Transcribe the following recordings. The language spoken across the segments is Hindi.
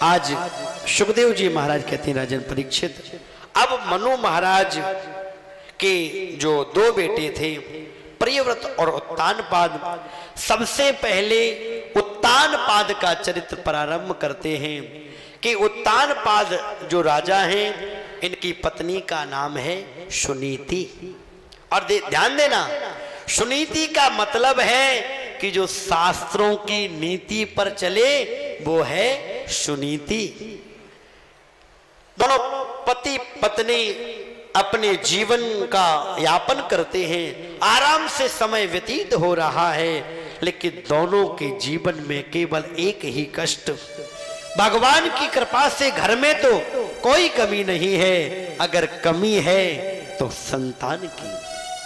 आज सुखदेव जी महाराज कहते हैं राजन परीक्षित, अब मनु महाराज के जो दो बेटे थे प्रियव्रत और उत्तानपाद, सबसे पहले उत्तानपाद का चरित्र प्रारंभ करते हैं कि उत्तानपाद जो राजा हैं इनकी पत्नी का नाम है सुनीति। और ध्यान देना, सुनीति का मतलब है कि जो शास्त्रों की नीति पर चले वो है सुनीति। दोनों पति पत्नी अपने जीवन का यापन करते हैं, आराम से समय व्यतीत हो रहा है, लेकिन दोनों के जीवन में केवल एक ही कष्ट। भगवान की कृपा से घर में तो कोई कमी नहीं है, अगर कमी है तो संतान की।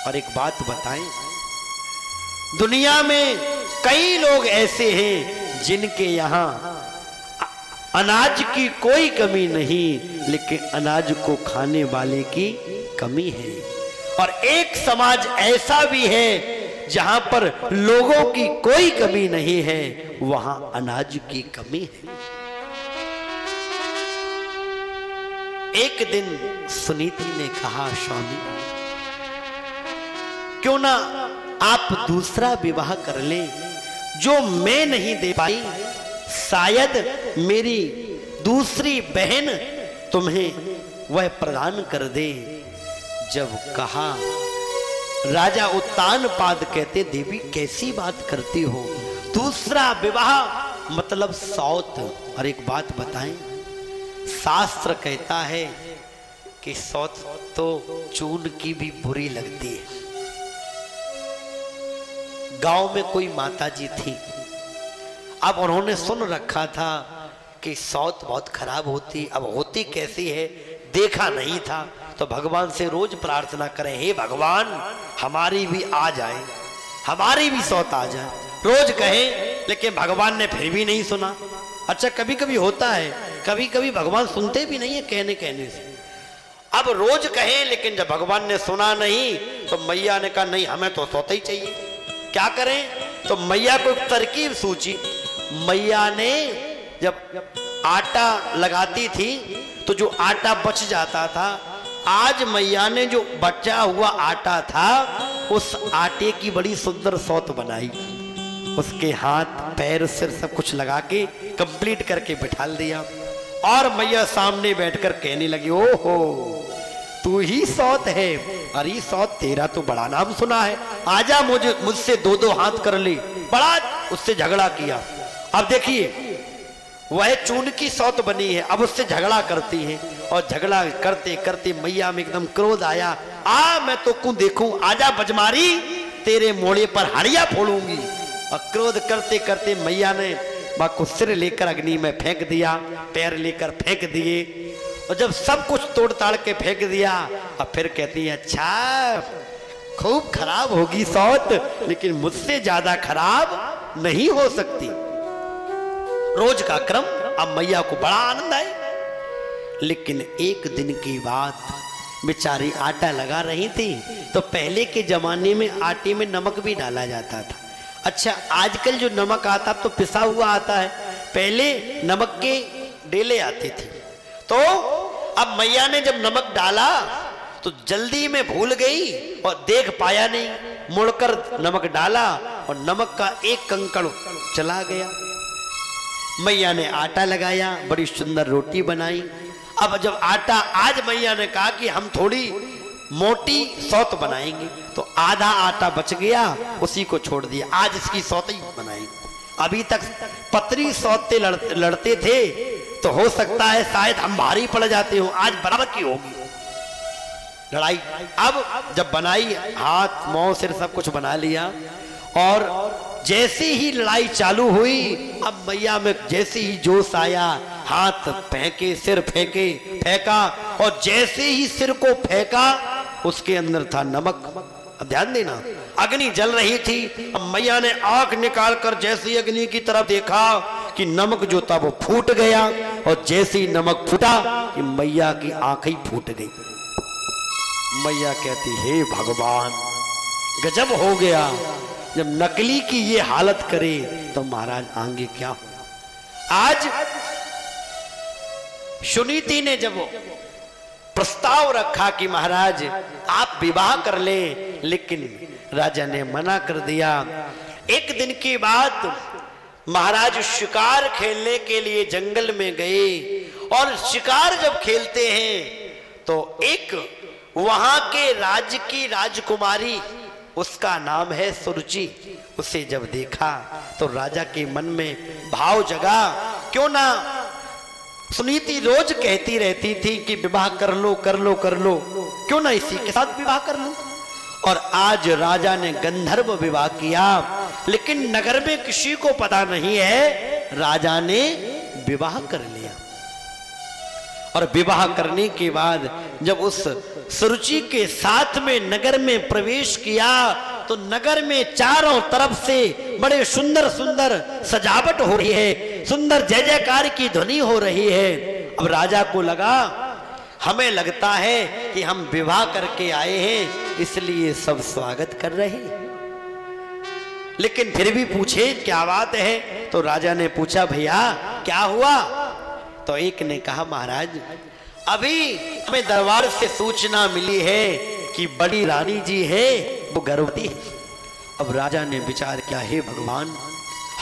और एक बात बताएं, दुनिया में कई लोग ऐसे हैं जिनके यहाँ अनाज की कोई कमी नहीं, लेकिन अनाज को खाने वाले की कमी है। और एक समाज ऐसा भी है जहां पर लोगों की कोई कमी नहीं है, वहां अनाज की कमी है। एक दिन सुनीति ने कहा, स्वामी क्यों ना आप दूसरा विवाह कर ले, जो मैं नहीं दे पाई शायद मेरी दूसरी बहन तुम्हें वह प्रदान कर दे। जब कहा, राजा उत्तानपाद कहते, देवी कैसी बात करती हो, दूसरा विवाह मतलब सौत। और एक बात बताएं, शास्त्र कहता है कि सौत तो चून की भी बुरी लगती है। गांव में कोई माताजी थी, अब उन्होंने सुन रखा था कि सौत बहुत खराब होती, अब होती कैसी है देखा नहीं था, तो भगवान से रोज प्रार्थना करें, हे भगवान हमारी भी आ जाए, हमारी भी सौत आ जाए, रोज कहें, लेकिन भगवान ने फिर भी नहीं सुना। अच्छा, कभी कभी होता है, कभी कभी भगवान सुनते भी नहीं है कहने से। अब रोज कहें, लेकिन जब भगवान ने सुना नहीं तो मैया ने कहा, नहीं हमें तो सोता ही चाहिए, क्या करें। तो मैया को एक तरकीब सूझी। मैया ने जब आटा लगाती थी तो जो आटा बच जाता था, आज मैया ने जो बचा हुआ आटा था उस आटे की बड़ी सुंदर सौत बनाई, उसके हाथ पैर सिर सब कुछ लगा के कंप्लीट करके बिठा दिया। और मैया सामने बैठकर कहने लगी, ओहो तू ही सौत है, अरे सौत तेरा तो बड़ा नाम सुना है, आजा मुझसे दो दो हाथ कर ले। बड़ा उससे झगड़ा किया। अब देखिए वह चून की सौत बनी है, अब उससे झगड़ा करती है, और झगड़ा करते करते मैया में एकदम क्रोध आया, मैं तो को देखूं, आजा बजमारी तेरे मोड़े पर हड़िया फोड़ूंगी। और क्रोध करते करते मैया ने मां को सिर लेकर अग्नि में फेंक दिया, पैर लेकर फेंक दिए, और जब सब कुछ तोड़ ताड़ के फेंक दिया, अब फिर कहती है, अच्छा खूब खराब होगी सौत, लेकिन मुझसे ज्यादा खराब नहीं हो सकती। रोज का क्रम। अब मैया को बड़ा आनंद आए, लेकिन एक दिन की बात, बेचारी आटा लगा रही थी, तो पहले के जमाने में आटे में नमक भी डाला जाता था। अच्छा, आजकल जो नमक आता तो पिसा हुआ आता है, पहले नमक के डेले आते थे। तो अब मैया ने जब नमक डाला तो जल्दी में भूल गई और देख पाया नहीं, मुड़कर नमक डाला और नमक का एक कंकड़ चला गया। मैया ने आटा लगाया, बड़ी सुंदर रोटी बनाई। अब जब आटा, आज मैया ने कहा कि हम थोड़ी मोटी सौत बनाएंगे, तो आधा आटा बच गया, उसी को छोड़ दिया, आज इसकी सौत ही बनाएंगे। अभी तक पतरी सौते लड़ते थे, तो हो सकता है शायद हम भारी पड़ जाते हो, आज बराबर की होगी लड़ाई। अब जब बनाई, हाथ मुंह सिर सब कुछ बना लिया, और जैसे ही लड़ाई चालू हुई, अब मैया में जैसे ही जोश आया, हाथ फेंके, सिर फेंका, और जैसे ही सिर को फेंका उसके अंदर था नमक। अब ध्यान देना, अग्नि जल रही थी। अब मैया ने आंख निकालकर जैसे ही अग्नि की तरफ देखा कि नमक जो था वो फूट गया, और जैसे ही नमक फूटा कि मैया की आंखें ही फूट गई। मैया कहती, हे भगवान गजब हो गया, जब नकली की ये हालत करे तो महाराज आगे क्या हो। आज सुनीति ने जब प्रस्ताव रखा कि महाराज आप विवाह कर लें, लेकिन राजा ने मना कर दिया। एक दिन की बात, महाराज शिकार खेलने के लिए जंगल में गए और शिकार जब खेलते हैं तो एक वहां के राज्य की राजकुमारी, उसका नाम है सुरुचि, उसे जब देखा तो राजा के मन में भाव जगा, क्यों ना सुनीति रोज कहती रहती थी कि विवाह कर लो कर लो कर लो, क्यों ना इसी के साथ विवाह कर लो। और आज राजा ने गंधर्व विवाह किया, लेकिन नगर में किसी को पता नहीं है, राजा ने विवाह कर लिया। और विवाह करने के बाद जब उस सुरुचि के साथ में नगर में प्रवेश किया तो नगर में चारों तरफ से बड़े सुंदर सुंदर सजावट हो रही है, सुंदर जय जयकार की ध्वनि हो रही है। अब राजा को लगा, हमें लगता है कि हम विवाह करके आए हैं, इसलिए सब स्वागत कर रहे हैं। लेकिन फिर भी पूछे क्या बात है, तो राजा ने पूछा भैया क्या हुआ? तो एक ने कहा महाराज अभी हमें दरबार से सूचना मिली है कि बड़ी रानी जी है वो गर्भवती है। अब राजा ने विचार किया, हे भगवान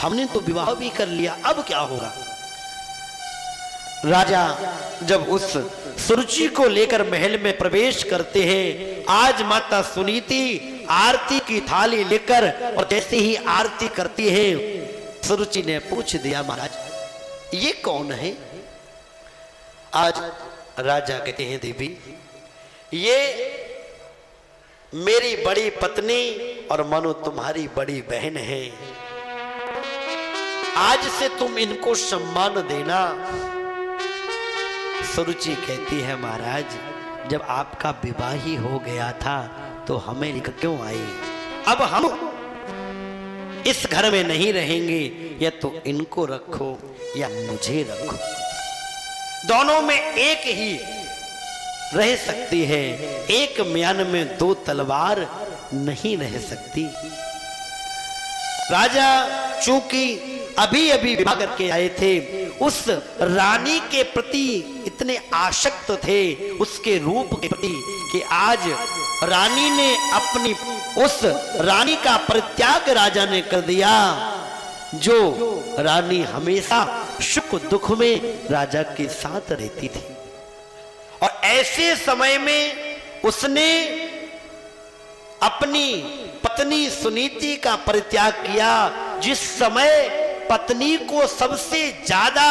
हमने तो विवाह भी कर लिया, अब क्या होगा? राजा जब उस सुरुचि को लेकर महल में प्रवेश करते हैं, आज माता सुनीति आरती की थाली लेकर और जैसे ही आरती करती है, सुरुचि ने पूछ दिया महाराज ये कौन है? आज राजा कहते हैं देवी ये मेरी बड़ी पत्नी और मानो तुम्हारी बड़ी बहन है, आज से तुम इनको सम्मान देना। सुरुचि कहती है महाराज जब आपका विवाह ही हो गया था तो हमें लेकर क्यों आए? अब हम इस घर में नहीं रहेंगे, या तो इनको रखो या मुझे रखो, दोनों में एक ही रह सकती है, एक म्यान में दो तलवार नहीं रह सकती। राजा चूंकि अभी अभी विवाह करके आए थे, उस रानी के प्रति इतने आसक्त थे, उसके रूप के प्रति, कि आज रानी ने अपनी उस रानी का परित्याग राजा ने कर दिया। जो रानी हमेशा सुख दुख में राजा के साथ रहती थी, और ऐसे समय में उसने अपनी पत्नी सुनीति का परित्याग किया, जिस समय पत्नी को सबसे ज्यादा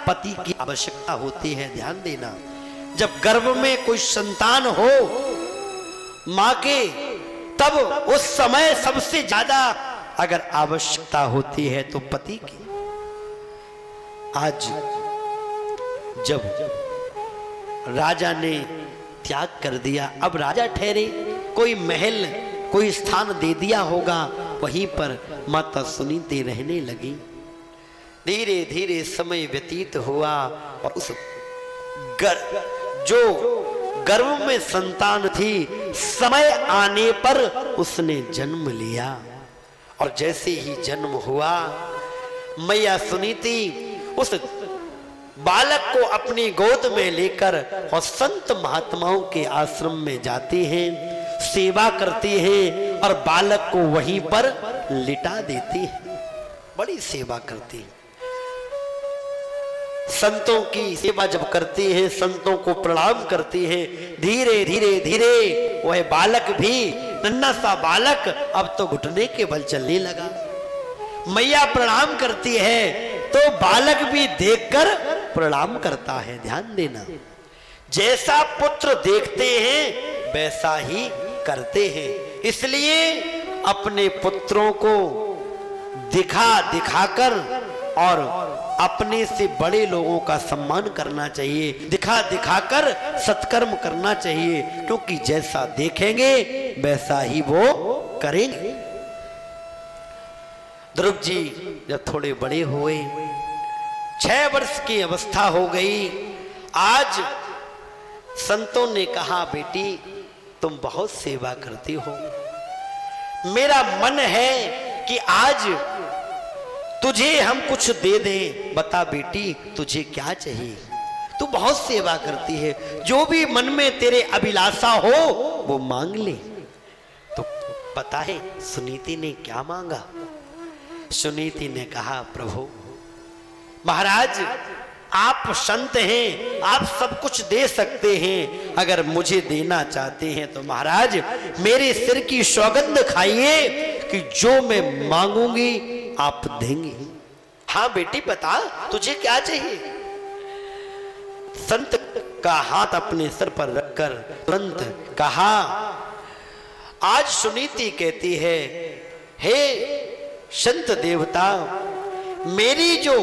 पति की आवश्यकता होती है। ध्यान देना, जब गर्भ में कोई संतान हो मां के, तब उस समय सबसे ज्यादा अगर आवश्यकता होती है तो पति की। आज जब राजा ने त्याग कर दिया, अब राजा ठहरे, कोई महल कोई स्थान दे दिया होगा, वहीं पर माता सुनीति रहने लगी। धीरे धीरे समय व्यतीत हुआ और उस जो गर्भ में संतान थी, समय आने पर उसने जन्म लिया। और जैसे ही जन्म हुआ, मैया सुनीति उस बालक को अपनी गोद में लेकर और संत महात्माओं के आश्रम में जाती हैं, सेवा करती हैं और बालक को वहीं पर लिटा देती है। बड़ी सेवा करती है। संतों की सेवा जब करती है, संतों को प्रणाम करती है, धीरे धीरे धीरे वह बालक भी, नन्हा सा बालक, अब तो घुटने के बल चलने लगा। मैया प्रणाम करती है तो बालक भी देखकर प्रणाम करता है। ध्यान देना, जैसा पुत्र देखते हैं वैसा ही करते हैं। इसलिए अपने पुत्रों को दिखा दिखाकर और अपने से बड़े लोगों का सम्मान करना चाहिए, दिखा दिखाकर सत्कर्म करना चाहिए, क्योंकि जैसा देखेंगे वैसा ही वो करेंगे। ध्रुव जी जब थोड़े बड़े हुए, 6 वर्ष की अवस्था हो गई, आज संतों ने कहा बेटी तुम बहुत सेवा करती हो, मेरा मन है कि आज तुझे हम कुछ दे दें, बता बेटी तुझे क्या चाहिए। तू बहुत सेवा करती है, जो भी मन में तेरे अभिलाषा हो वो मांग ले। तो पता है सुनीति ने क्या मांगा? सुनीति ने कहा, प्रभु महाराज आप संत हैं, आप सब कुछ दे सकते हैं, अगर मुझे देना चाहते हैं तो महाराज मेरे सिर की सौगंध खाइए कि जो मैं मांगूंगी आप देंगे। हाँ बेटी बता तुझे क्या चाहिए? संत का हाथ अपने सिर पर रखकर तुरंत कहा। आज सुनीति कहती है, हे संत देवता, मेरी जो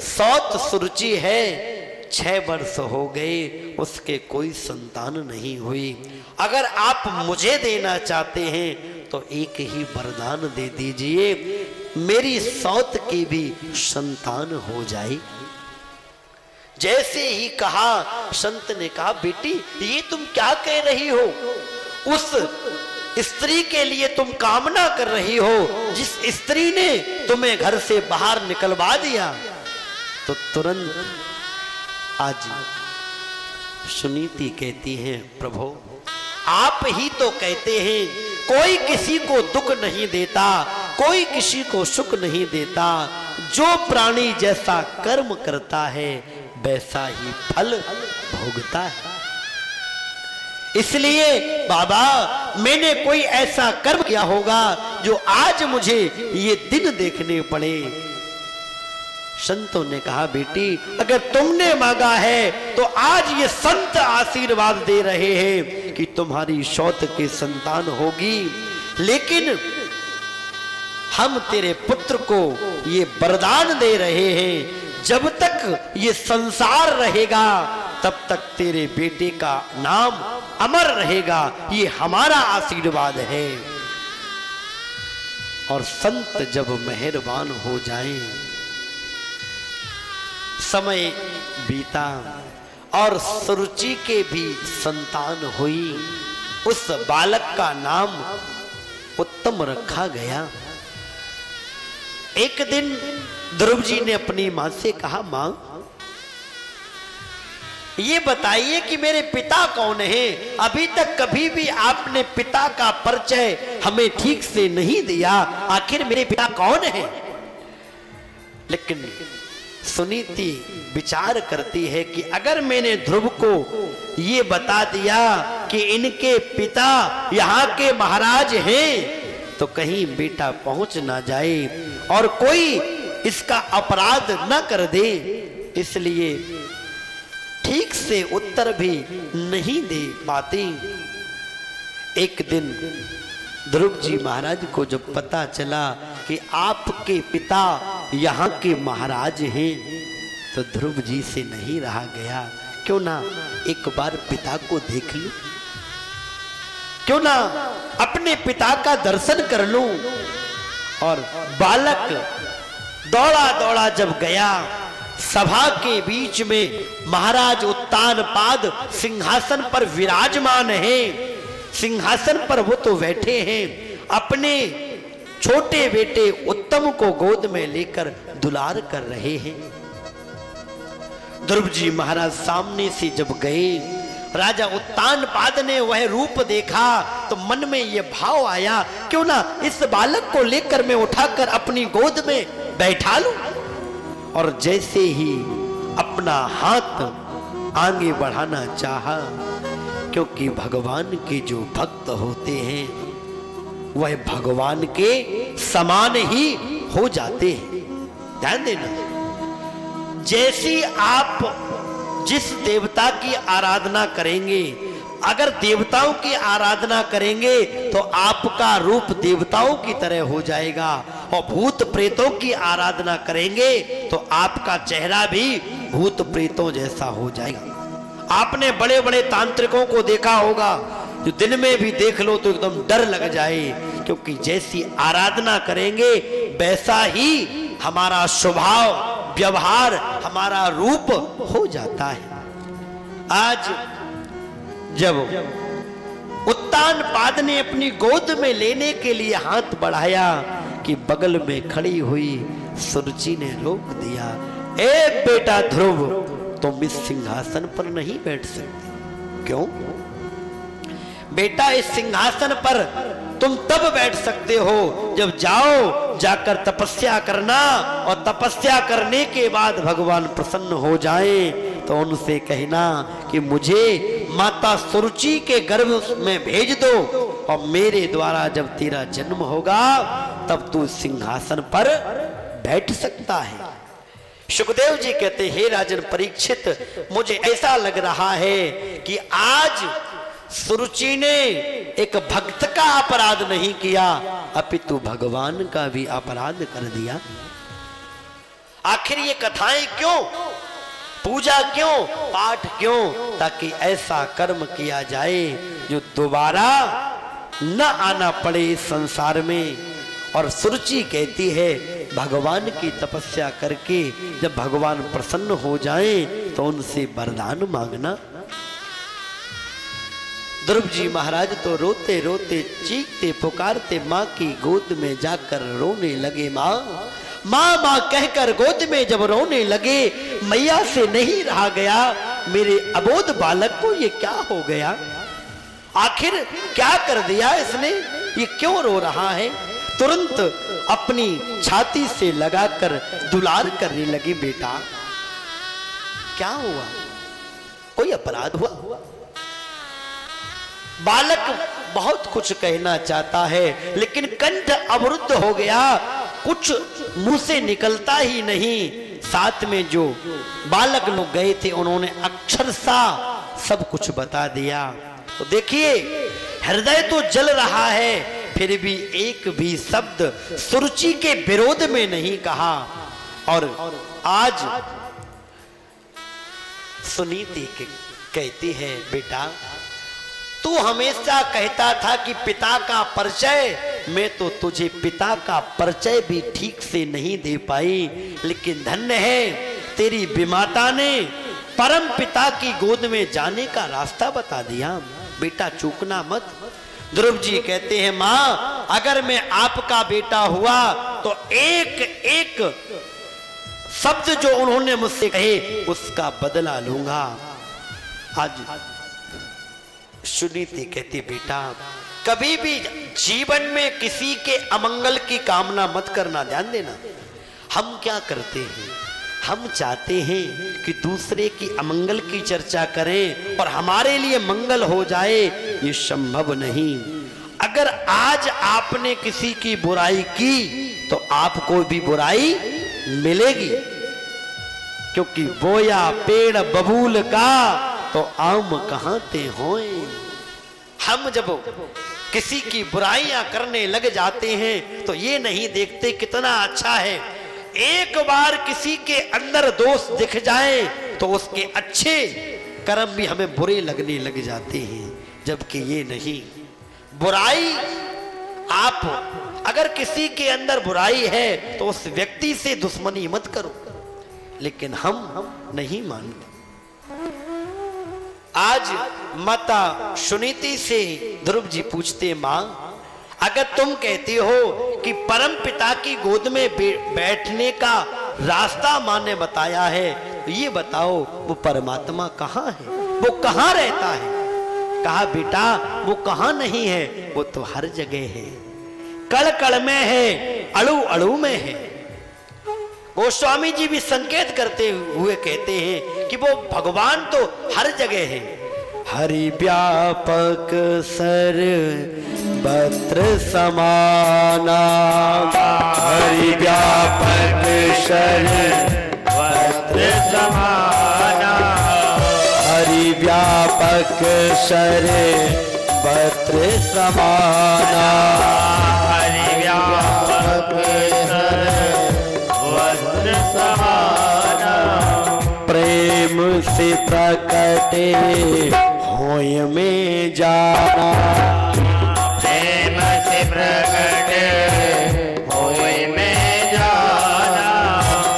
सौत सुरुचि है 6 वर्ष हो गए, उसके कोई संतान नहीं हुई। अगर आप मुझे देना चाहते हैं तो एक ही वरदान दे दीजिए, मेरी सौत की भी संतान हो जाए। जैसे ही कहा संत ने कहा, बेटी ये तुम क्या कह रही हो? उस स्त्री के लिए तुम कामना कर रही हो जिस स्त्री ने तुम्हें घर से बाहर निकलवा दिया। तो तुरंत आज सुनीति कहती है, प्रभु आप ही तो कहते हैं कोई किसी को दुख नहीं देता, कोई किसी को सुख नहीं देता, जो प्राणी जैसा कर्म करता है वैसा ही फल भोगता है। इसलिए बाबा मैंने कोई ऐसा कर्म किया होगा जो आज मुझे ये दिन देखने पड़े। संतों ने कहा, बेटी अगर तुमने मांगा है तो आज ये संत आशीर्वाद दे रहे हैं कि तुम्हारी सौत की संतान होगी, लेकिन हम तेरे पुत्र को ये वरदान दे रहे हैं, जब तक ये संसार रहेगा तब तक तेरे बेटे का नाम अमर रहेगा, ये हमारा आशीर्वाद है। और संत जब मेहरबान हो जाएं, समय बीता और सुरुचि के भी संतान हुई। उस बालक का नाम उत्तम रखा गया। एक दिन ध्रुव जी ने अपनी मां से कहा, मां ये बताइए कि मेरे पिता कौन हैं? अभी तक कभी भी आपने पिता का परिचय हमें ठीक से नहीं दिया, आखिर मेरे पिता कौन हैं? लेकिन सुनीति विचार करती है कि अगर मैंने ध्रुव को ये बता दिया कि इनके पिता यहाँ के महाराज हैं, तो कहीं बेटा पहुंच ना जाए और कोई इसका अपराध न कर दे, इसलिए ठीक से उत्तर भी नहीं दे पाती। एक दिन ध्रुव जी महाराज को जब पता चला कि आपके पिता यहाँ के महाराज हैं, तो ध्रुव जी से नहीं रहा गया, क्यों ना एक बार पिता को देख लूं, क्यों ना अपने पिता का दर्शन कर लूं। और बालक दौड़ा दौड़ा जब गया, सभा के बीच में महाराज उत्तानपाद सिंहासन पर विराजमान हैं। सिंहासन पर वो तो बैठे हैं, अपने छोटे बेटे उत्तम को गोद में लेकर दुलार कर रहे हैं। ध्रुव जी महाराज सामने से जब गए, राजा उत्तानपाद ने वह रूप देखा तो मन में यह भाव आया, क्यों ना इस बालक को लेकर मैं उठाकर अपनी गोद में बैठा लूं। और जैसे ही अपना हाथ आगे बढ़ाना चाहा, क्योंकि भगवान के जो भक्त होते हैं वह भगवान के समान ही हो जाते हैं। ध्यान देना, जैसी आप जिस देवता की आराधना करेंगे, अगर देवताओं की आराधना करेंगे तो आपका रूप देवताओं की तरह हो जाएगा, और भूत प्रेतों की आराधना करेंगे तो आपका चेहरा भी भूत प्रेतों जैसा हो जाएगा। आपने बड़े बड़े तांत्रिकों को देखा होगा, जो दिन में भी देख लो तो एकदम डर लग जाए, क्योंकि जैसी आराधना करेंगे वैसा ही हमारा स्वभाव व्यवहार हमारा रूप हो जाता है। आज जब उत्तानपाद ने अपनी गोद में लेने के लिए हाथ बढ़ाया कि बगल में खड़ी हुई सुरुचि ने रोक दिया। ए बेटा ध्रुव, तुम इस सिंहासन पर नहीं बैठ सकते। क्यों बेटा? इस सिंहासन पर तुम तब बैठ सकते हो जब जाओ, जाकर तपस्या करना, और तपस्या करने के बाद भगवान प्रसन्न हो जाए तो उनसे कहना कि मुझे माता सुरुचि के गर्भ में भेज दो, और मेरे द्वारा जब तेरा जन्म होगा तब तू सिंहासन पर बैठ सकता है। सुखदेव जी कहते, हे राजन परीक्षित, मुझे ऐसा लग रहा है कि आज सुरुचि ने एक भक्त का अपराध नहीं किया, अपितु भगवान का भी अपराध कर दिया। आखिर ये कथाएं क्यों, पूजा क्यों, पाठ क्यों? ताकि ऐसा कर्म किया जाए जो दोबारा न आना पड़े इस संसार में। और सुरुचि कहती है भगवान की तपस्या करके जब भगवान प्रसन्न हो जाएं तो उनसे वरदान मांगना। ध्रुव जी महाराज तो रोते रोते चीखते पुकारते माँ की गोद में जाकर रोने लगे। माँ माँ माँ कहकर गोद में जब रोने लगे, मैया से नहीं रहा गया, मेरे अबोध बालक को ये क्या हो गया? आखिर क्या कर दिया इसने? ये क्यों रो रहा है? तुरंत अपनी छाती से लगाकर दुलार करने लगी। बेटा क्या हुआ? कोई अपराध हुआ? बालक बहुत कुछ कहना चाहता है लेकिन कंठ अवरुद्ध हो गया, कुछ मुंह से निकलता ही नहीं। साथ में जो बालक लोग गए थे उन्होंने अक्षरशः सब कुछ बता दिया। तो देखिए हृदय तो जल रहा है, फिर भी एक भी शब्द सुरुचि के विरोध में नहीं कहा। और आज सुनीति कहती है, बेटा तू हमेशा कहता था कि पिता का परिचय, मैं तो तुझे पिता का परिचय भी ठीक से नहीं दे पाई, लेकिन धन्य है तेरी विमाता ने परम पिता की गोद में जाने का रास्ता बता दिया। बेटा चूकना मत। ध्रुव जी कहते हैं, माँ अगर मैं आपका बेटा हुआ तो एक एक शब्द जो उन्होंने मुझसे कहे उसका बदला लूंगा। आज सुनीति कहती, बेटा कभी भी जीवन में किसी के अमंगल की कामना मत करना, ध्यान देना। हम क्या करते हैं, हम चाहते हैं कि दूसरे की अमंगल की चर्चा करें और हमारे लिए मंगल हो जाए, ये संभव नहीं। अगर आज आपने किसी की बुराई की तो आपको भी बुराई मिलेगी, क्योंकि बोया पेड़ बबूल का तो आम कहाँ ते होए। हम जब किसी की बुराइयां करने लग जाते हैं तो ये नहीं देखते कितना अच्छा है। एक बार किसी के अंदर दोष दिख जाए तो उसके अच्छे कर्म भी हमें बुरे लगने लग जाते हैं, जबकि ये नहीं। बुराई, आप अगर किसी के अंदर बुराई है तो उस व्यक्ति से दुश्मनी मत करो, लेकिन हम नहीं मानते। आज माता सुनीति से ध्रुव जी पूछते, मां अगर तुम कहती हो कि परम पिता की गोद में बैठने का रास्ता मां ने बताया है, तो ये बताओ वो परमात्मा कहाँ है, वो कहाँ रहता है? कहा बेटा वो कहाँ नहीं है, वो तो हर जगह है, कण कण में है, अणु अणु में है। गोस्वामी जी भी संकेत करते हुए कहते हैं कि वो भगवान तो हर जगह है। हरि व्यापक सर बत्र समाना, हरि व्यापक सर बत्र समाना, हरि व्यापक सर बत्र समाना, हरि व्यापक सर बत्र समाना, प्रेम से प्रकटे होय में जाना, प्रेम से प्रकटे होय में जाना,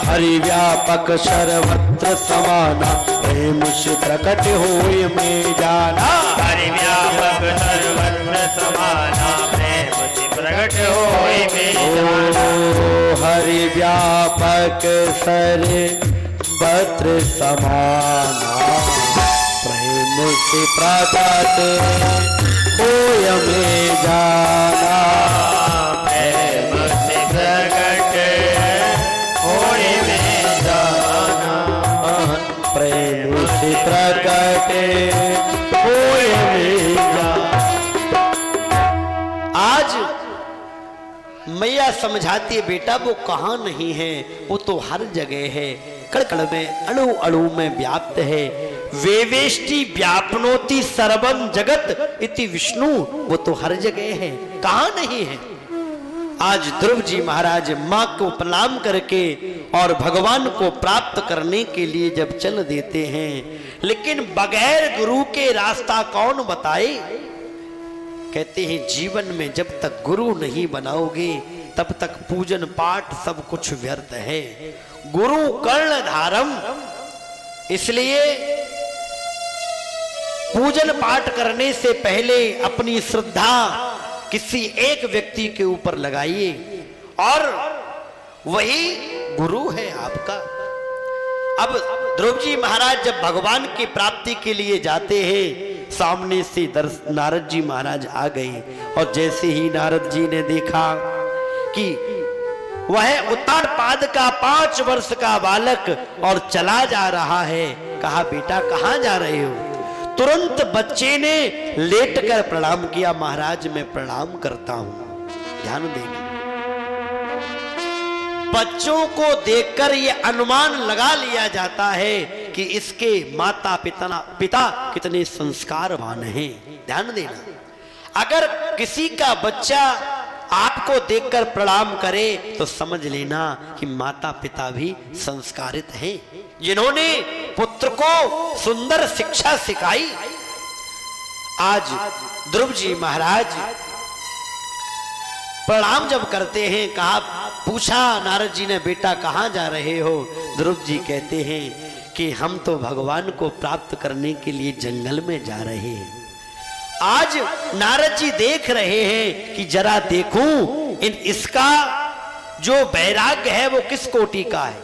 हरि व्यापक सर्वत्र समाना, प्रेम से प्रकट होय में जाना, हरि व्यापक सर्वत्र समाना, प्रेम से प्रकट होय में जाना, हरि व्यापक सर पत्र समाना, प्रेम से प्रकट होय में जाना, प्रेम से प्रकट होय में जाना, प्रेम से प्रकट होय में जाना। आज मैया समझाती है बेटा वो कहाँ नहीं है, वो तो हर जगह है, कण में अणु अणु में व्याप्त है। वेवेष्टि व्यापनोति सर्वम जगत इति विष्णु, वो तो हर जगह है, कहाँ नहीं है। आज ध्रुव जी महाराज माँ को प्रणाम करके और भगवान को प्राप्त करने के लिए जब चल देते हैं, लेकिन बगैर गुरु के रास्ता कौन बताए। कहते हैं जीवन में जब तक गुरु नहीं बनाओगे तब तक पूजन पाठ सब कुछ व्यर्थ है। गुरु कर्ण धारम, इसलिए पूजन पाठ करने से पहले अपनी श्रद्धा किसी एक व्यक्ति के ऊपर लगाइए और वही गुरु है आपका। अब ध्रुव जी महाराज जब भगवान की प्राप्ति के लिए जाते हैं, सामने से नारद जी महाराज आ गए और जैसे ही नारद जी ने देखा कि वह उत्तानपाद का 5 वर्ष का बालक और चला जा रहा है, कहा बेटा कहां जा रहे हो। तुरंत बच्चे ने लेटकर प्रणाम किया, महाराज मैं प्रणाम करता हूं। ध्यान देंगे, बच्चों को देखकर यह अनुमान लगा लिया जाता है कि इसके माता पिता कितने संस्कारवान हैं। ध्यान देना, अगर किसी का बच्चा आपको देखकर प्रणाम करे तो समझ लेना कि माता पिता भी संस्कारित हैं, जिन्होंने पुत्र को सुंदर शिक्षा सिखाई। आज ध्रुव जी महाराज प्रणाम जब करते हैं, कहा पूछा नारद जी ने बेटा कहां जा रहे हो। ध्रुव जी कहते हैं कि हम तो भगवान को प्राप्त करने के लिए जंगल में जा रहे हैं। आज नारद जी देख रहे हैं कि जरा देखूं इसका जो वैराग्य है वो किस कोटि का है,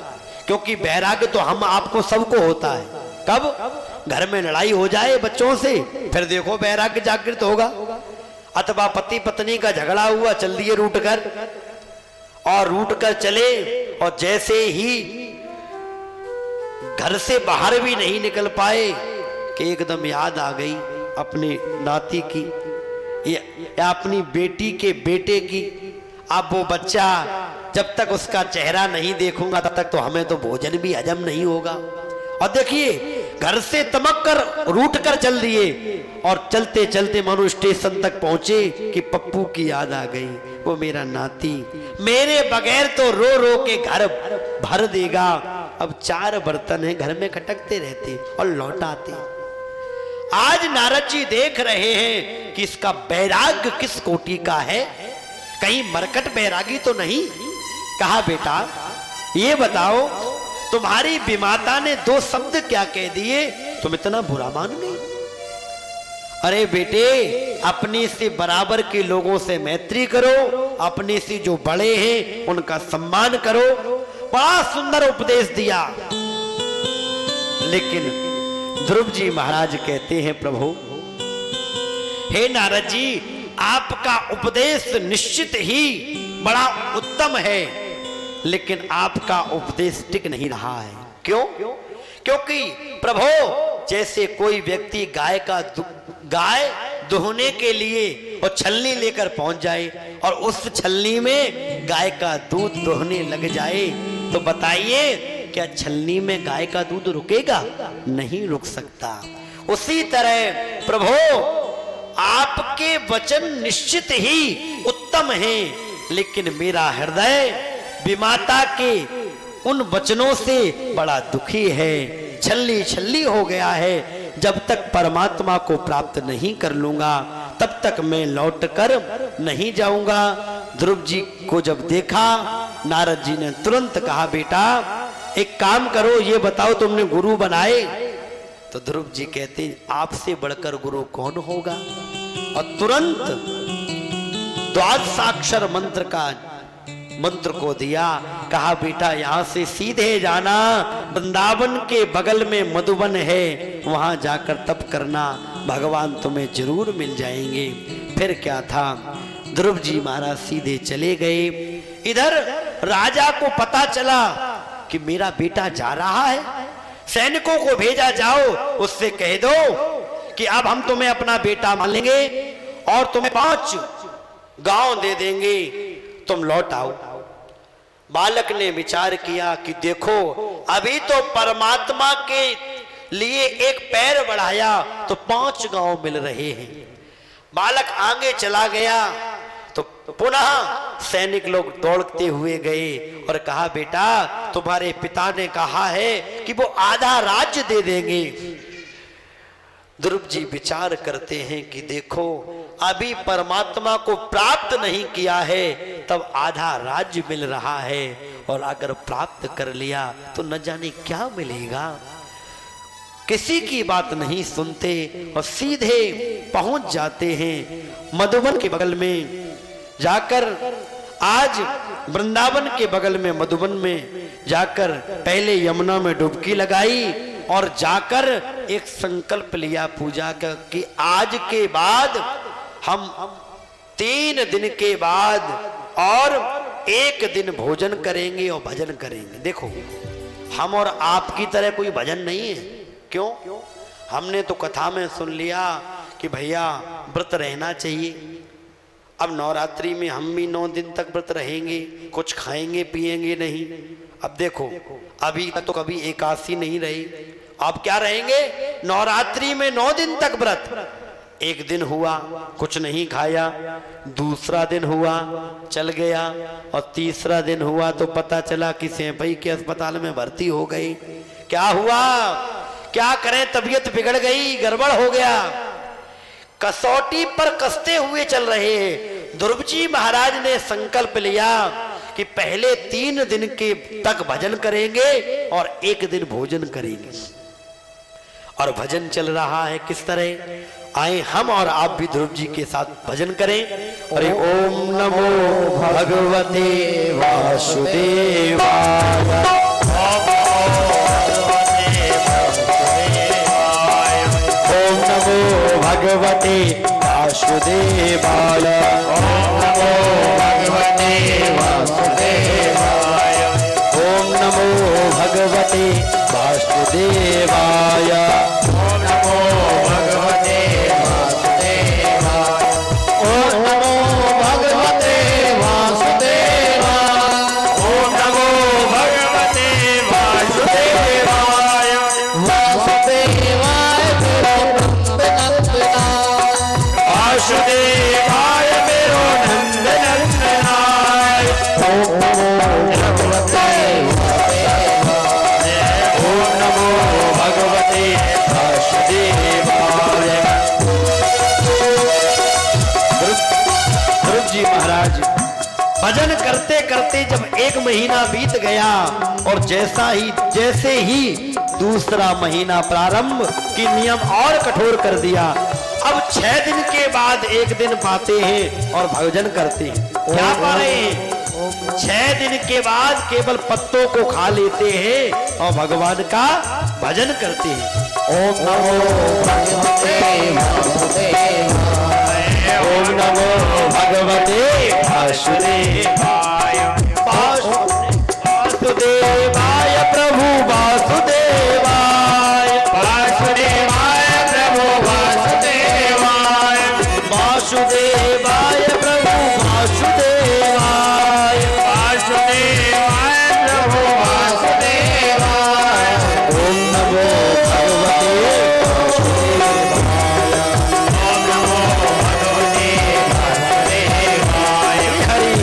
क्योंकि वैराग्य तो हम आपको सबको होता है। कब घर में लड़ाई हो जाए बच्चों से, फिर देखो वैराग्य जागृत होगा। अथवा पति पत्नी का झगड़ा हुआ, चल दिए रूट कर, और रूट कर चले और जैसे ही घर से बाहर भी नहीं निकल पाए कि एकदम याद आ गई अपने नाती की या अपनी बेटी के बेटे की। अब वो बच्चा जब तक उसका चेहरा नहीं देखूंगा तब तक तो हमें तो भोजन भी हजम नहीं होगा। और देखिए घर से तमक कर रूट कर चल दिए और चलते चलते मानो स्टेशन तक पहुंचे कि पप्पू की याद आ गई, वो मेरा नाती मेरे बगैर तो रो रो के घर भर देगा। अब 4 बर्तन है घर में खटकते रहते और लौट आते। आज नारद जी देख रहे हैं कि इसका वैराग्य किस कोटि का है, कहीं मरकट वैरागी तो नहीं। कहा बेटा ये बताओ तुम्हारी विमाता ने 2 शब्द क्या कह दिए, तुम इतना बुरा मान गए। अरे बेटे अपने से बराबर के लोगों से मैत्री करो, अपने से जो बड़े हैं उनका सम्मान करो। बड़ा सुंदर उपदेश दिया। लेकिन ध्रुव जी महाराज कहते हैं प्रभु हे नारद जी आपका उपदेश निश्चित ही बड़ा उत्तम है, लेकिन आपका उपदेश टिक नहीं रहा है। क्यों? क्योंकि प्रभु जैसे कोई व्यक्ति गाय दुहने के लिए और छलनी लेकर पहुंच जाए और उस छलनी में गाय का दूध दुहने लग जाए, तो बताइए क्या छलनी में गाय का दूध रुकेगा? नहीं रुक सकता। उसी तरह प्रभु आपके वचन निश्चित ही उत्तम हैं, लेकिन मेरा हृदय विमाता के उन वचनों से बड़ा दुखी है, छल्ली छल्ली हो गया है। जब तक परमात्मा को प्राप्त नहीं कर लूंगा तब तक मैं लौट कर नहीं जाऊंगा। ध्रुव जी को जब देखा नारद जी ने तुरंत कहा बेटा एक काम करो, ये बताओ तुमने गुरु बनाए? तो ध्रुव जी कहते आपसे बढ़कर गुरु कौन होगा। और तुरंत 12 अक्षर मंत्र का मंत्र को दिया, कहा बेटा यहाँ से सीधे जाना, वृंदावन के बगल में मधुबन है, वहां जाकर तप करना, भगवान तुम्हें जरूर मिल जाएंगे। फिर क्या था, ध्रुव जी महाराज सीधे चले गए। इधर राजा को पता चला कि मेरा बेटा जा रहा है, सैनिकों को भेजा जाओ, उससे कह दो कि अब हम तुम्हें अपना बेटा मान लेंगे और तुम्हें 5 गांव दे देंगे, तुम लौट आओ। बालक ने विचार किया कि देखो अभी तो परमात्मा के लिए एक पैर बढ़ाया तो 5 गांव मिल रहे हैं। बालक आगे चला गया तो पुनः सैनिक लोग दौड़ते हुए गए और कहा बेटा तुम्हारे पिता ने कहा है कि वो आधा राज्य दे देंगे। ध्रुव जी विचार करते हैं कि देखो अभी परमात्मा को प्राप्त नहीं किया है, तब आधा राज्य मिल रहा है, और अगर प्राप्त कर लिया तो न जाने क्या मिलेगा। किसी की बात नहीं सुनते और सीधे पहुंच जाते हैं मधुबन के बगल में। जाकर आज वृंदावन के बगल में मधुबन में जाकर पहले यमुना में डुबकी लगाई और जाकर एक संकल्प लिया पूजा का कि आज के बाद हम 3 दिन के बाद और 1 दिन भोजन करेंगे और भजन करेंगे। देखो हम और आपकी तरह कोई भजन नहीं है। क्यों? हमने तो कथा में सुन लिया कि भैया व्रत रहना चाहिए। अब नवरात्रि में हम भी 9 दिन तक व्रत रहेंगे, कुछ खाएंगे पिएंगे नहीं। अब देखो अभी तो कभी एकादशी नहीं रही, अब क्या रहेंगे नवरात्रि में 9 दिन तक व्रत। 1 दिन हुआ कुछ नहीं खाया, दूसरा दिन हुआ चल गया, और तीसरा दिन हुआ तो पता चला कि सेंपई के अस्पताल में भर्ती हो गई। क्या हुआ, क्या करें, तबीयत बिगड़ गई, गड़बड़ हो गया। कसौटी पर कसते हुए चल रहे हैं। ध्रुव जी महाराज ने संकल्प लिया कि पहले 3 दिन के तक भजन करेंगे और 1 दिन भोजन करेंगे। और भजन चल रहा है किस तरह, आए हम और आप भी ध्रुव जी के साथ भजन करें। अरे ओम नमो भगवते वासुदेवाय, ओम नमो भगवते वासुदेवाय, ओम नमो भगवते वासुदेवाय, ओम नमो भगवते वासुदेवाय, ओम नमो भगवते वासुदेवाय, ओम नमो भगवते वासुदेवाय, ओम नमो भगवते वासुदेवाय, वासुदेवाय मेरो नंद नंदनाय, ओम नमो भगवते वासुदेवाय। ध्रुव जी महाराज भजन करते करते जब 1 महीना बीत गया और जैसे ही दूसरा महीना प्रारंभ की नियम और कठोर कर दिया। अब 6 दिन के बाद 1 दिन पाते हैं और भजन करते हैं। क्या पा रहे हैं? 6 दिन के बाद केवल पत्तों को खा लेते हैं और भगवान का भजन करते हैं। ओम नमो भगवते वासुदेवाय, ओम नमो भगवते वासुदेवाय, वासुदेवाय प्रभु वासुदेवाय, वासुदेवाय प्रभु वासुदेवाय, वासुदेवाय प्रभु वासुदेवाय, वासुदेवाय प्रभु वासुदेवाय, ओम नमो भगवते वासुदेवाय, ओम नमो भगवते वासुदेवाय। हरि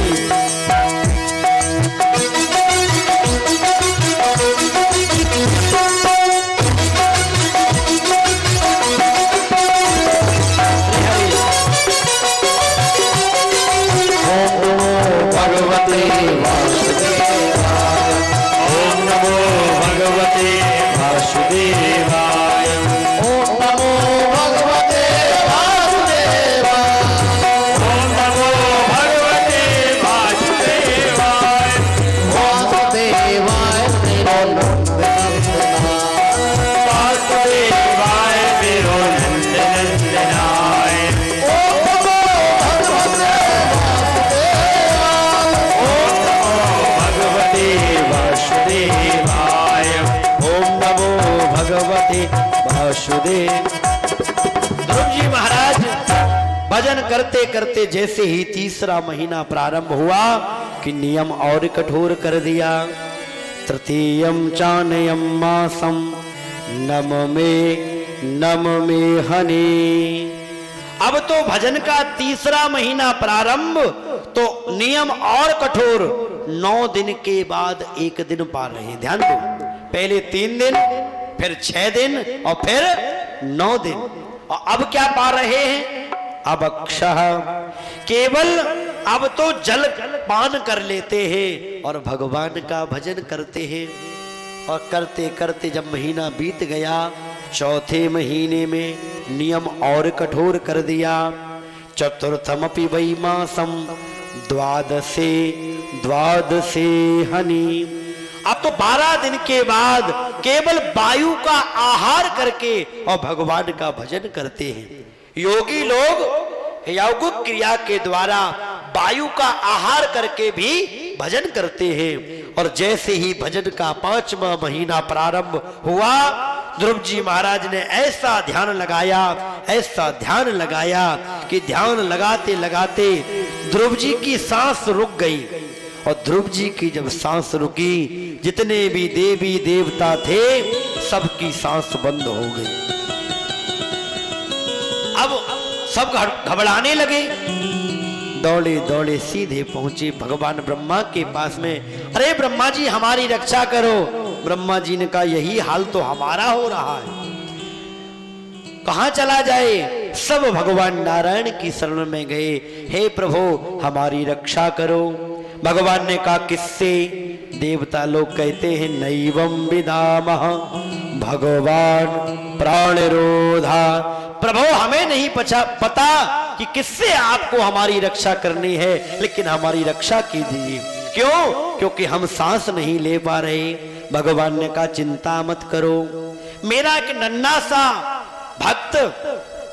भगवते वासुदेव। ध्रुव जी महाराज भजन करते करते जैसे ही तीसरा महीना प्रारंभ हुआ कि नियम और कठोर कर दिया। तृतीयम चानयम मासम नम में हनि। अब तो भजन का तीसरा महीना प्रारंभ, तो नियम और कठोर। 9 दिन के बाद एक दिन पा रहे। ध्यान दो, पहले 3 दिन, फिर 6 दिन और फिर 9 दिन। और अब क्या पा रहे हैं? अब अक्षः, केवल अब तो जल पान कर लेते हैं और भगवान का भजन करते हैं। और करते करते जब महीना बीत गया, चौथे महीने में नियम और कठोर कर दिया। चतुर्थमपि वै मासम द्वादशे हनि। अब तो 12 दिन के बाद केवल वायु का आहार करके और भगवान का भजन करते हैं। योगी लोग यौगिक क्रिया के द्वारा वायु का आहार करके भी भजन करते हैं। और जैसे ही भजन का 5वां महीना प्रारंभ हुआ, ध्रुव जी महाराज ने ऐसा ध्यान लगाया कि ध्यान लगाते लगाते ध्रुव जी की सांस रुक गई। और ध्रुव जी की जब सांस रुकी, जितने भी देवी देवता थे सबकी सांस बंद हो गई। अब सब घबराने लगे, दौड़े दौड़े सीधे पहुंचे भगवान ब्रह्मा के पास में। अरे ब्रह्मा जी हमारी रक्षा करो। ब्रह्मा जी ने कहा यही हाल तो हमारा हो रहा है, कहां चला जाए। सब भगवान नारायण की शरण में गए। हे प्रभु हमारी रक्षा करो। भगवान ने कहा किससे? देवता लोग कहते हैं नैवं विदामः भगवान प्राणरोधा। प्रभु हमें नहीं पता कि किससे आपको हमारी रक्षा करनी है, लेकिन हमारी रक्षा कीजिए। क्यों? क्योंकि हम सांस नहीं ले पा रहे। भगवान ने कहा चिंता मत करो, मेरा एक नन्हा सा भक्त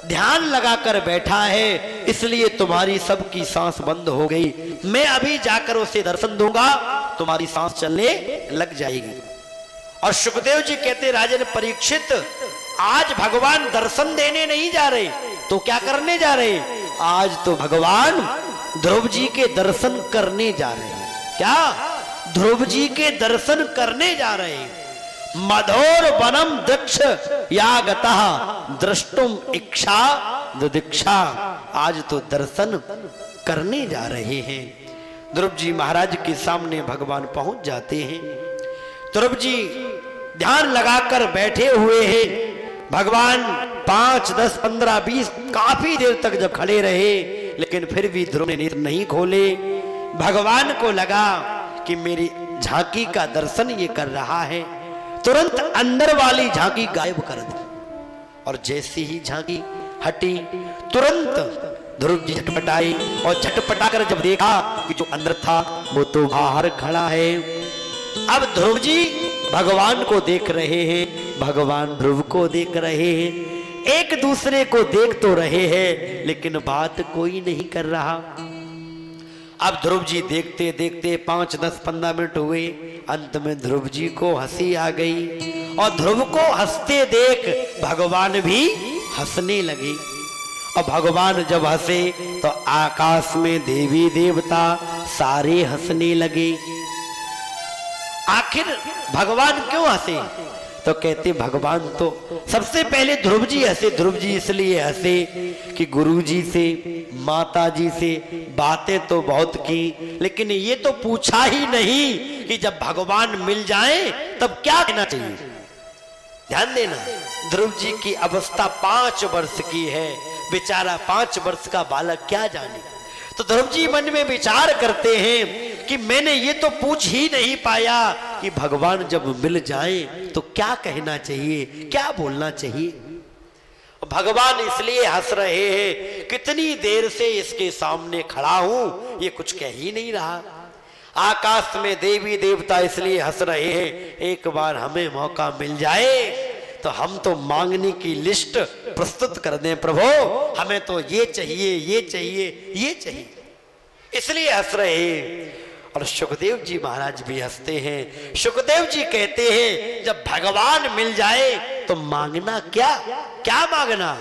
ध्यान लगाकर बैठा है, इसलिए तुम्हारी सबकी सांस बंद हो गई। मैं अभी जाकर उसे दर्शन दूंगा, तुम्हारी सांस चलने लग जाएगी। और सुखदेव जी कहते राजन परीक्षित, आज भगवान दर्शन देने नहीं जा रहे, तो क्या करने जा रहे? आज तो भगवान ध्रुव जी के दर्शन करने जा रहे हैं। क्या? ध्रुव जी के दर्शन करने जा रहे हैं। मधोर वनम दक्ष या गतः द्रष्टुम इच्छा दीक्षा। आज तो दर्शन करने जा रहे हैं। ध्रुव जी महाराज के सामने भगवान पहुंच जाते हैं। ध्रुव जी ध्यान लगाकर बैठे हुए हैं। भगवान 5, 10, 15, 20 काफी देर तक जब खड़े रहे, लेकिन फिर भी ध्रुव ने नेत्र नहीं खोले। भगवान को लगा कि मेरी झांकी का दर्शन ये कर रहा है। तुरंत अंदर वाली झांकी गायब कर दी। और जैसे ही झांकी हटी, तुरंत ध्रुव जी झटपटाई। और झटपटाकर जब देखा कि जो अंदर था वो तो बाहर खड़ा है। अब ध्रुव जी भगवान को देख रहे हैं, भगवान ध्रुव को देख रहे हैं। एक दूसरे को देख तो रहे हैं, लेकिन बात कोई नहीं कर रहा। अब ध्रुव जी देखते देखते 5, 10, 15 मिनट हुए। अंत में ध्रुव जी को हंसी आ गई। और ध्रुव को हंसते देख भगवान भी हंसने लगे। और भगवान जब हंसे तो आकाश में देवी देवता सारे हंसने लगे। आखिर भगवान क्यों हंसे? तो कहते भगवान तो सबसे पहले ध्रुव जी हंसे। ध्रुव जी इसलिए हंसे कि गुरु जी से, माता जी से बातें तो बहुत की, लेकिन ये तो पूछा ही नहीं कि जब भगवान मिल जाएं तब क्या कहना चाहिए। ध्यान देना, ध्रुव जी की अवस्था 5 वर्ष की है। बेचारा 5 वर्ष का बालक क्या जाने। तो ध्रुव जी मन में विचार करते हैं कि मैंने ये तो पूछ ही नहीं पाया कि भगवान जब मिल जाए तो क्या कहना चाहिए, क्या बोलना चाहिए। भगवान इसलिए हंस रहे हैं, कितनी देर से इसके सामने खड़ा हूं, ये कुछ कह ही नहीं रहा। आकाश में देवी देवता इसलिए हंस रहे हैं, एक बार हमें मौका मिल जाए तो हम तो मांगने की लिस्ट प्रस्तुत कर दें। प्रभु हमें तो ये चाहिए, ये चाहिए, ये चाहिए, इसलिए हंस रहे हैं। और सुखदेव जी महाराज भी हंसते हैं। सुखदेव जी कहते हैं जब भगवान मिल जाए तो मांगना क्या, क्या मांगना?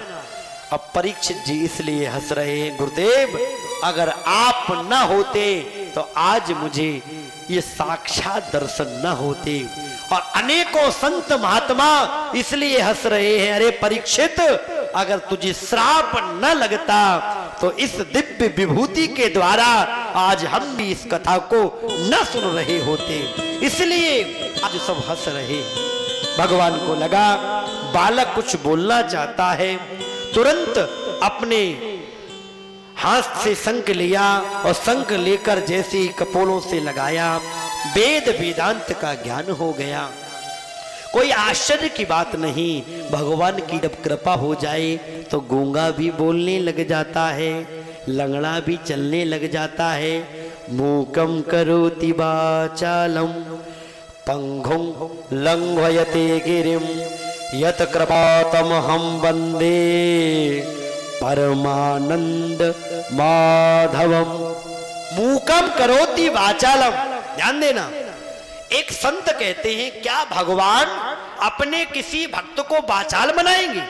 अब परीक्षित जी इसलिए हंस रहे हैं, गुरुदेव अगर आप न होते तो आज मुझे ये साक्षात दर्शन न होते। और अनेकों संत महात्मा इसलिए हंस रहे हैं, अरे परीक्षित अगर तुझे श्राप न लगता तो इस दिव्य विभूति के द्वारा आज हम भी इस कथा को न सुन रहे होते। इसलिए आज सब हंस रहे। भगवान को लगा बालक कुछ बोलना चाहता है, तुरंत अपने हाथ से शंख लिया और शंख लेकर जैसे ही कपोलों से लगाया, वेद वेदांत का ज्ञान हो गया। कोई आश्चर्य की बात नहीं, भगवान की जब कृपा हो जाए तो गूंगा भी बोलने लग जाता है, लंगड़ा भी चलने लग जाता है। मूकम करोति वाचालम पंगुं लंघयते गिरिम यत कृपातम हम वंदे परमानंद माधवम। मूकम करोति वाचालम, ध्यान देना। एक संत कहते हैं क्या भगवान अपने किसी भक्त को वाचाल बनाएंगे?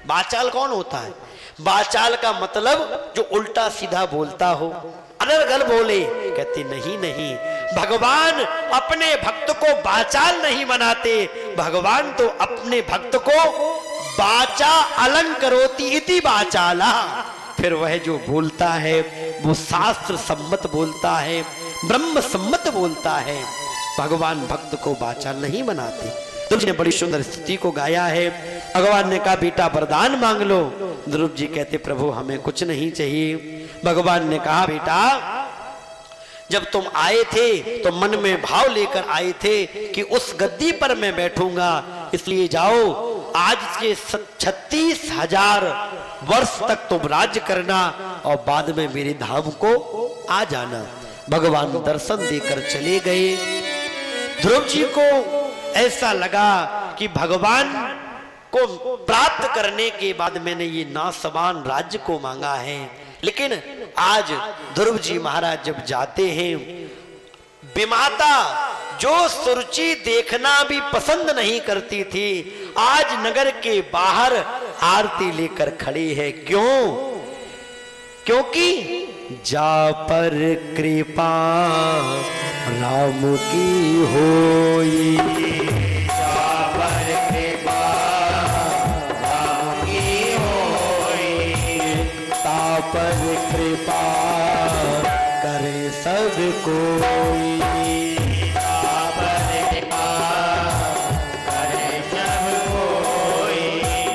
वाचाल कौन होता है? वाचाल का मतलब जो उल्टा सीधा बोलता हो, अनर्गल बोले। कहते नहीं नहीं, भगवान अपने भक्त को वाचाल नहीं बनाते, भगवान तो अपने भक्त को वाचा अलंकरोति इति वाचाला। फिर वह जो बोलता है वो शास्त्र सम्मत बोलता है, ब्रह्म सम्मत बोलता है। भगवान भक्त को वाचाल नहीं बनाते। तुलसी ने बड़ी सुंदर स्थिति को गाया है। भगवान ने कहा बेटा वरदान मांग लो। ध्रुव जी कहते प्रभु हमें कुछ नहीं चाहिए। भगवान ने कहा बेटा जब तुम आए थे तो मन में भाव लेकर आए थे कि उस गद्दी पर मैं बैठूंगा, इसलिए जाओ आज के 36,000 वर्ष तक तुम राज्य करना और बाद में मेरे धाम को आ जाना। भगवान दर्शन देकर चले गए। ध्रुव जी को ऐसा लगा कि भगवान को प्राप्त करने के बाद मैंने ये नासवान राज्य को मांगा है, लेकिन आज ध्रुव जी महाराज जब जाते हैं, विमाता जो सुरुचि देखना भी पसंद नहीं करती थी, आज नगर के बाहर आरती लेकर खड़ी है। क्यों? क्योंकि जा पर कृपा राम की होई, जा पर कृपा राम की होई, ता पर कृपा करे सब कोई, जा पर कृपा करे सब कोई,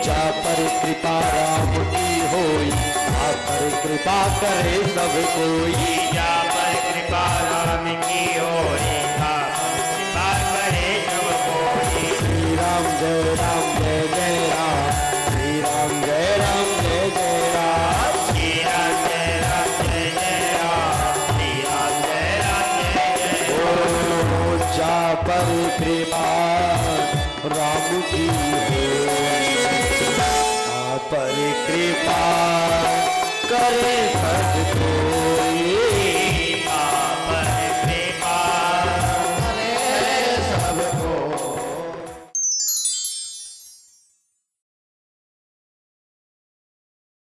जा पर कृपा राम की होई, ता पर कृपा करे सब कोई। जा पर कृपा राम की होई, ता पर कृपा करे सब कोई। श्री राम जय राम जय जय राम, श्री राम जय राम जय जय राम, श्री राम जय राम जय जय राम, श्री राम जय राम जय जय राम। जा पर कृपा राम की हो।